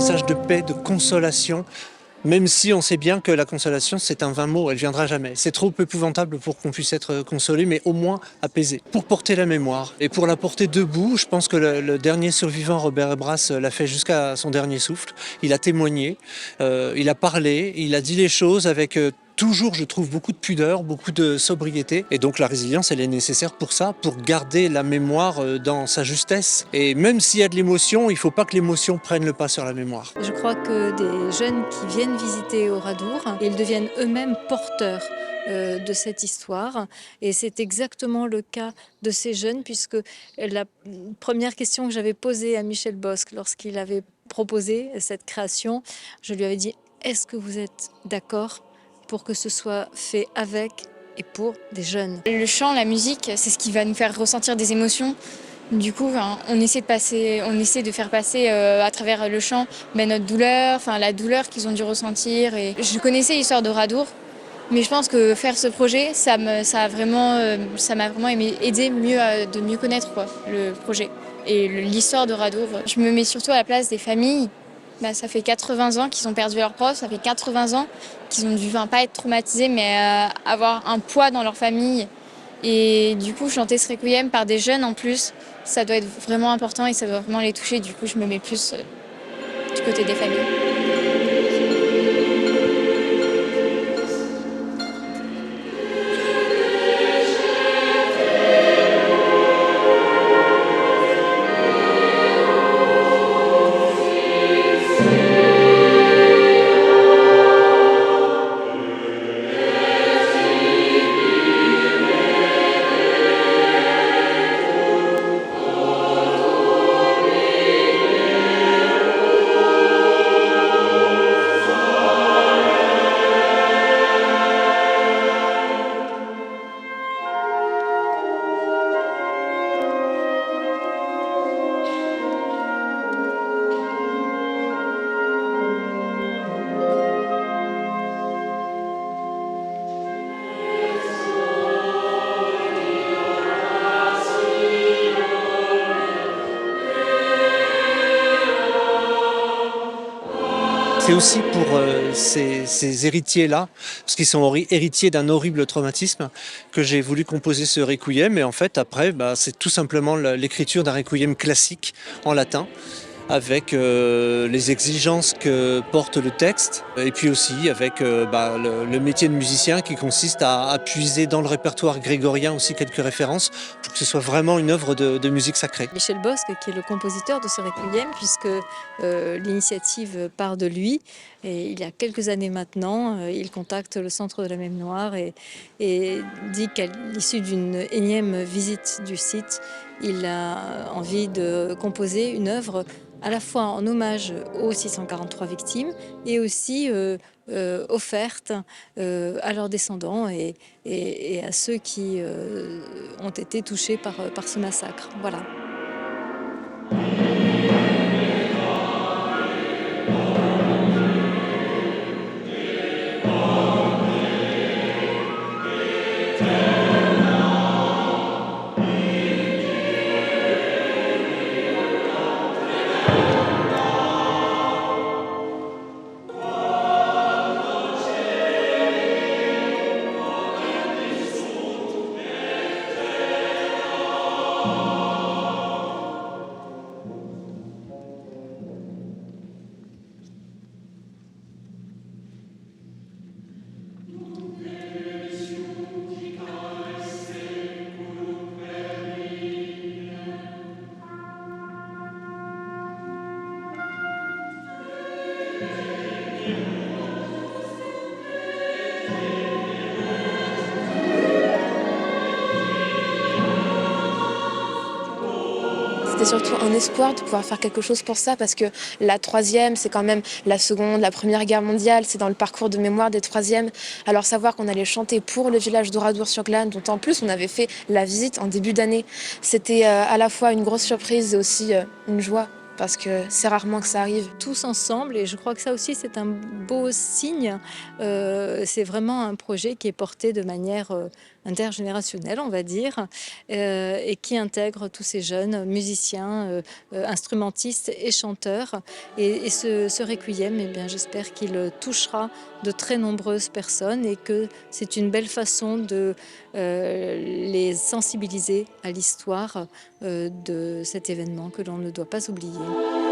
message de paix, de consolation, même si on sait bien que la consolation, c'est un vain mot, elle viendra jamais. C'est trop épouvantable pour qu'on puisse être consolé, mais au moins apaisé. Pour porter la mémoire et pour la porter debout, je pense que le dernier survivant, Robert Ebras, l'a fait jusqu'à son dernier souffle. Il a témoigné, il a parlé, il a dit les choses avec toujours, je trouve, beaucoup de pudeur, beaucoup de sobriété. Et donc la résilience, elle est nécessaire pour ça, pour garder la mémoire dans sa justesse. Et même s'il y a de l'émotion, il ne faut pas que l'émotion prenne le pas sur la mémoire. Je crois que des jeunes qui viennent visiter Oradour, ils deviennent eux-mêmes porteurs de cette histoire. Et c'est exactement le cas de ces jeunes, puisque la première question que j'avais posée à Michel Bosque lorsqu'il avait proposé cette création, je lui avais dit « Est-ce que vous êtes d'accord pour que ce soit fait avec et pour des jeunes ?» Le chant, la musique, c'est ce qui va nous faire ressentir des émotions. Du coup, on essaie de faire passer à travers le chant notre douleur, la douleur qu'ils ont dû ressentir. Et je connaissais l'histoire d'Oradour, mais je pense que faire ce projet, ça m'a vraiment aidé de mieux connaître le projet et l'histoire d'Oradour. Je me mets surtout à la place des familles. Ça fait 80 ans qu'ils ont perdu leur prof, ça fait 80 ans qu'ils ont dû pas être traumatisés, mais avoir un poids dans leur famille. Et du coup, chanter ce requiem par des jeunes en plus, ça doit être vraiment important et ça doit vraiment les toucher. Du coup, je me mets plus du côté des familles. C'est aussi pour ces héritiers-là, parce qu'ils sont héritiers d'un horrible traumatisme, que j'ai voulu composer ce requiem. Et en fait, après, c'est tout simplement l'écriture d'un requiem classique en latin, avec les exigences que porte le texte, et puis aussi avec le métier de musicien qui consiste à puiser dans le répertoire grégorien aussi quelques références pour que ce soit vraiment une œuvre de musique sacrée. Michel Bosque, qui est le compositeur de ce requiem, puisque l'initiative part de lui. Et il y a quelques années maintenant, il contacte le Centre de la Mémoire et dit qu'à l'issue d'une énième visite du site, il a envie de composer une œuvre à la fois en hommage aux 643 victimes et aussi offerte à leurs descendants et à ceux qui ont été touchés par ce massacre. Voilà. C'était surtout un espoir de pouvoir faire quelque chose pour ça, parce que la troisième, c'est quand même la seconde, la première guerre mondiale, c'est dans le parcours de mémoire des troisièmes. Alors savoir qu'on allait chanter pour le village d'Oradour-sur-Glane, dont en plus on avait fait la visite en début d'année, c'était à la fois une grosse surprise et aussi une joie, parce que c'est rarement que ça arrive. Tous ensemble, et je crois que ça aussi c'est un beau signe, c'est vraiment un projet qui est porté de manière intergénérationnel, on va dire, et qui intègre tous ces jeunes musiciens, instrumentistes et chanteurs. Et ce requiem, eh bien, j'espère qu'il touchera de très nombreuses personnes et que c'est une belle façon de les sensibiliser à l'histoire de cet événement que l'on ne doit pas oublier.